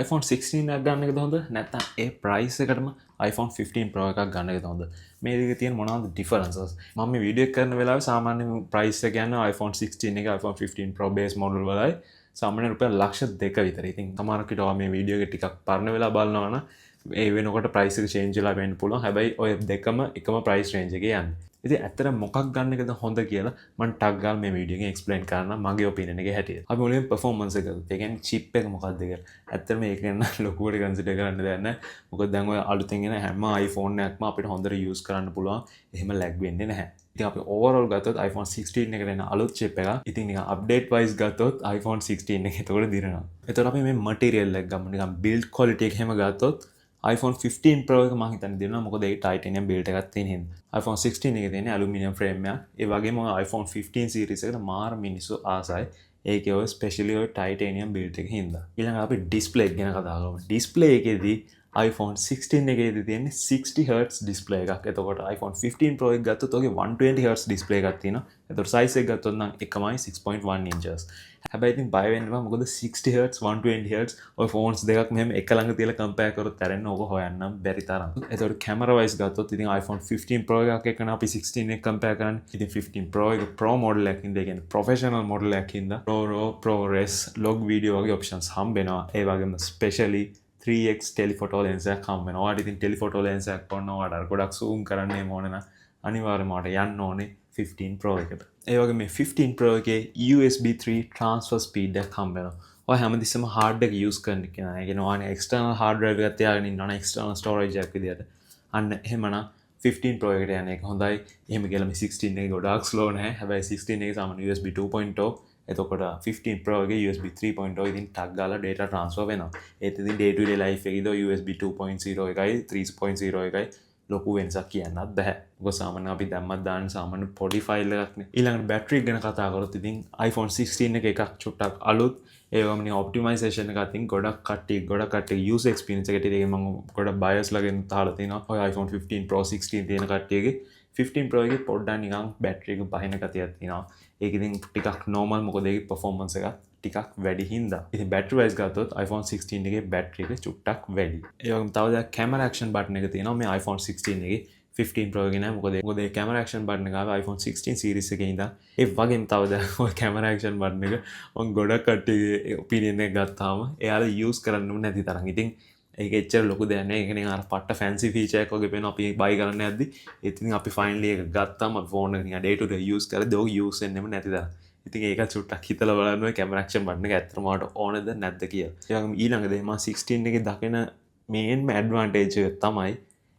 iPhone 16 එකක් ගන්න එකද හොඳ නැත්නම් ඒ ප්‍රයිස් එකටම iPhone 15 Pro එකක් ගන්න එකද හොඳ? මේ දෙකේ තියෙන මොනවද ඩිෆරන්සස්? මම මේ වීඩියෝ එක කරන වෙලාවේ සාමාන්‍ය ප්‍රයිස් එක කියන්නේ iPhone 16 එක iPhone 15 Pro base model වලයි සාමාන්‍ය රුපියල් ලක්ෂ 2 විතර. ඉතින් සමහරක් විට මේ වීඩියෝ එක ටිකක් පරණ වෙලා බලනවා නම් ඒ වෙනකොට ප්‍රයිස් එක චේන්ජ් වෙලා වෙන්න පුළුවන්. හැබැයි ඔය දෙකම එකම ප්‍රයිස් රේන්ජ් එකේ යන්නේ. ඉතින් ඇත්තට මොකක් ගන්න එකද හොඳ කියලා මම ටක් ගාලා මේ වීඩියෝ එකෙන් එක්ස්ප්ලেইন කරන්න මගේ ඔපිනියන් එකේ හැටියට. අපි මුලින්ම performance එක ගත්තා. ඒ කියන්නේ chip එක මොකක්ද කියලා. ඇත්තට මේක නම් ලොකුවට කන්සිඩර් කරන්න දෙයක් නැහැ. මොකද දැන් ඔය අලුතෙන් එන හැම iPhone එකක්ම අපිට හොඳට යූස් කරන්න පුළුවන්. එහෙම ලැග් වෙන්නේ නැහැ. ඉතින් අපි ඕවරෝල් ගත්තොත් iPhone 16 එකට එන අලුත් chip එක. ඉතින් නිකන් අප්ඩේට් වයිස් ගත්තොත් iPhone 16 එක එතකොට දිරනවා. එතකොට අපි මේ මටීරියල් එක ගමු. නිකන් බිල්ඩ් ක්වොලිටි එක එහෙම ගත්තොත් iPhone 15 Pro එක මම හිතන්නේ දෙනවා මොකද ඒක titanium build එකක් තියෙන හින්දා. iPhone 16 එකේ තියෙන aluminium frame එකක්. ඒ වගේම iPhone 15 series එකට මාර මිනිස්සු ආසයි. ඒකේ ඔය ස්පෙෂලි ඔය titanium build එක හින්දා. ඊළඟට අපි display එක ගැන කතා කරමු. display එකේදී iPhone 16 එකේදී තියෙන්නේ 60Hz display එකක්. එතකොට iPhone 15 Pro එක ගත්තොත් ඔගේ 120Hz display එකක් තියෙනවා. එතකොට size එක ගත්තොත් නම් එකමයි 6.1 inches. හැබැයි ඉතින් බය වෙන්න එපා මොකද 60Hz 120Hz ඔය ෆෝන්ස් දෙකක් මෙහෙම එක ළඟ තියලා කම්පෙයාර් කරොත් ඇරෙන්න ඕක හොයන්නම් බැරි තරම්. එතකොට කැමරා වයිස් ගත්තොත් ඉතින් iPhone 15 Pro එකක් එක්කන අපි 16 එක කම්පෙයාර් කරන්නේ. ඉතින් 15 Pro එක Pro model එකකින් ඒ කියන්නේ professional model එකකින් Pro RAW, ProRes, log video වගේ options හම්බෙනවා. ඒ වගේම specially 3x telephoto lens එකක් හම්බ වෙනවා. ඔයාලට ඉතින් telephoto lens එකක් ඕන ඔයාලට ගොඩක් zoom කරන්න ඕන නම් අනිවාර්යයෙන්ම ඔයාලට යන්න ඕනේ 15 Pro එකට. ඒ වගේ මේ 15 Pro එකේ USB 3 transfer speed එකක් හම්බ වෙනවා. ඔය හැමතිස්සෙම hard එක use කරන්න කියනවා. ඒ කියන්නේ ඔයාලා external hard drive එකක් තියාගෙන ඉන්නවනම් external storage එකක් විදියට. අන්න එහෙමනම් 15 Pro එකට යන එක හොඳයි. එහෙම කියලා මේ 16 එකේ ගොඩාක් slow නැහැ. හැබැයි 16 එකේ සාමාන්‍ය USB 2.0 එතකොට 15 Pro එකේ USB 3.0 ඉතින් ටක් ගාලා data transfer වෙනවා. ඒත් ඉතින් day to day life එකේදී USB 2.0 එකයි 3.0 එකයි ලොකු වෙනසක් කියන්නත් බෑ. මොකද සාමාන්‍ය අපි දැම්මත් දාන්න සාමාන්‍ය පොඩි ෆයිල් එකක් නේ. ඊළඟට බැටරි ගැන කතා කරොත් ඉතින් iPhone 16 එක එකක් චුට්ටක් අලුත් ඒ වගේම නේ ඔප්ටිමයිසේෂන් එක අතින් ගොඩක් කට්ටිය user experience එකට ඉතින් මම ගොඩක් බයස් ලගෙන් තාලා තිනවා. ඔය iPhone 15 Pro 16 තියෙන කට්ටියගේ 15 Pro එකේ පොඩ්ඩක් නිකන් බැටරි එක බහින ගතියක් තියෙනවා. ඒක ඉතින් ටිකක් normal මොකද ඒකේ performance එක ටිකක් වැඩි හින්දා. ඉතින් battery wise ගත්තොත් iPhone 16 එකේ battery එක චුට්ටක් වැඩි. ඒ වගේම තව දෙයක් camera action button එක තියෙනවා මේ iPhone 16 එකේ 15 Pro එකේ නෑ මොකද ඒ camera action button එක ආවේ iPhone 16 series එකේ ඉඳන්. ඒ වගේම තව දෙයක් ඔය camera action button එක මම ගොඩක් කට්ටියගේ opinion එක ගත්තාම එයාලා use කරන්නම නැති තරම්. ඉතින් ඒක එච්චර ලොකු දෙයක් නෑ. ඒක නිකන් අර පට්ට fancy feature එකක් වගේ පේනවා අපි buy කරන්න යද්දි. ඉතින් අපි finally එක ගත්තාම phone එක නිකන් day to day use කරද්දී ඔක use වෙන්නෙම නැති තරම්. ඉතින් ඒක චුට්ටක් හිතලා බලන්න ඔය camera action button එක ඇත්තටම ඔයාලට ඕනද නැද්ද කියලා. ඒ වගේම ඊළඟට මම 16 එකේ දකින main advantage එක තමයි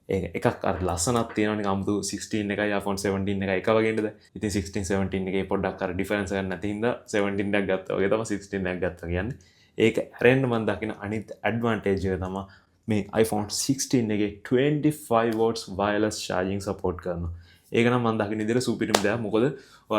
ඒක එකක් අර ලස්සනක් තියෙනවා නිකන් අමුතු 16 එකයි iPhone 17 එකයි එක වගේ නේද? ඉතින් 16 17 එකේ පොඩ්ඩක් අර difference එකක් නැති හින්දා 17 එකක් ගත්තා වගේ තමයි 16 එකක් ගත්තා කියන්නේ. ඒක ඇරෙන්න මම දකින අනිත් advantage එක තමයි මේ iPhone 16 එකේ 25 watts wireless charging support කරනවා. ඒක නම් මම දකින විදිහට සුපිරිම දෙයක්. මොකද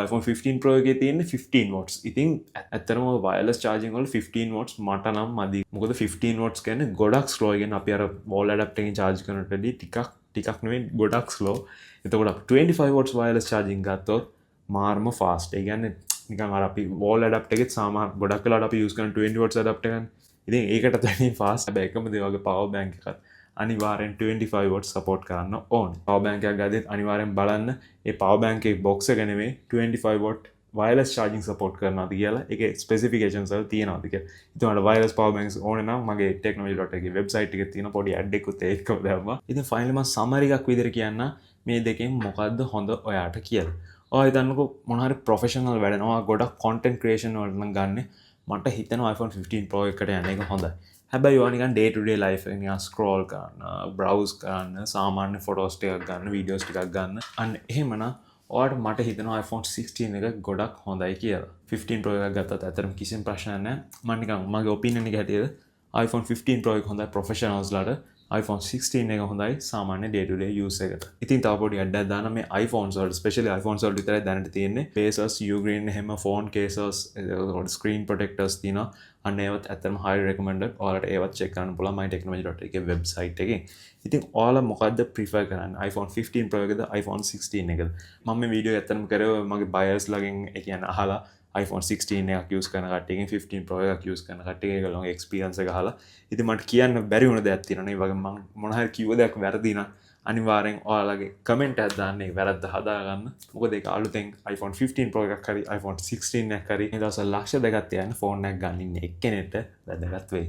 iPhone 15 Pro එකේ තියෙන්නේ 15 watts. ඉතින් ඇත්තටම wireless charging වල 15 watts මට නම් මදි. මොකද 15 watts කියන්නේ ගොඩක් slow. ඒ කියන්නේ අපි අර wall adapter එකෙන් charge කරනට වඩා ටිකක් නෙවෙයි ගොඩක් slow. එතකොට අපි 25 watts wireless charging ගත්තොත් මාර්ම fast. ඒ කියන්නේ නිකන් අර අපි wall adapter එකෙත් සාමාන්‍ය ගොඩක් වෙලාවට අපි use කරන 20 watts adapter එකනේ. ඉතින් ඒකට වැඩිය fast. හැබැයි එකම දේ වගේ power bank එකත් අනිවාර්යෙන් 25 watts support කරන්න ඕනේ. power bank එකක් ගත්තත් අනිවාර්යෙන් බලන්න ඒ power bank එකේ box එක නෙමෙයි 25 watt wireless charging support කරනවාද කියලා ඒකේ specifications වල තියෙනවාද කියලා. ඉතින් ඔයාලට wireless power banks ඕනේ නම් මගේ technology.lk එකේ website එකේ තියෙන පොඩි ad එකකුත් ඒකම දැම්මා. ඉතින් finally මම summary එකක් විදිහට කියන්න මේ දෙකෙන් මොකද්ද හොඳ ඔයාට කියලා. ඔයා හිතන්නකෝ මොන හරි professional වැඩනවා ගොඩක් content creation වලට නම් ගන්න මට හිතෙනවා iPhone 15 Pro එකට යන එක හොඳයි. හැබැයි ඔයා නිකන් day to day life එක නිකන් scroll කරන්න, browse කරන්න, සාමාන්‍ය photos ටිකක් ගන්න, videos ටිකක් ගන්න. අන්න එහෙමනම් ඔයාට මට හිතෙනවා iPhone 16 එක ගොඩක් හොඳයි කියලා. 15 Pro එකක් ගත්තත් ඇත්තටම කිසිම ප්‍රශ්නයක් නැහැ. මම නිකන් මගේ opinion එක හැටියට iPhone 15 Pro එක හොඳයි professionals ලාට. iPhone 16 එක හොඳයි සාමාන්‍ය day to day use එකට. ඉතින් තව පොඩි අඩයක් දාන්න මේ iPhones වලට especially iPhones වලට විතරයි දැනට තියෙන්නේ. Cases, Ugreen එහෙම phone cases, screen protectors තියෙනවා. අන්න ඒවත් ඇත්තටම highly recommended. ඔයාලට ඒවත් check කරන්න පුළුවන් mytechnology.lk එකේ website එකෙන්. ඉතින් ඔයාලා මොකද්ද prefer කරන්නේ? iPhone 15 Pro එකද iPhone 16 එකද? මම මේ වීඩියෝ ඇත්තටම කරේ මගේ buyers ලාගෙන් ඒ කියන්නේ අහලා iPhone 16 එකක් යූස් කරන කට්ටියකින් 15 Pro එකක් යූස් කරන කට්ටිය ඒගොල්ලෝගේ එක්ස්පීරියන්ස් එක අහලා ඉතින් මට කියන්න බැරි වුණ දෙයක් තියෙනවා නේ. ඒ වගේ මම මොන හරි කිව්ව දෙයක් වැරදි නම් අනිවාර්යෙන් ඔයාලගේ කමෙන්ට් එකක් දාන්න ඒක වැරද්ද හදාගන්න. මොකද ඒක අලුතෙන් iPhone 15 Pro එකක් හරි iPhone 16 එකක් හරි මේ දවස්වල ලක්ෂ දෙකක් තියන ෆෝන් එකක් ගන්න ඉන්න එක්කෙනෙක්ට වැදගත් වෙයි.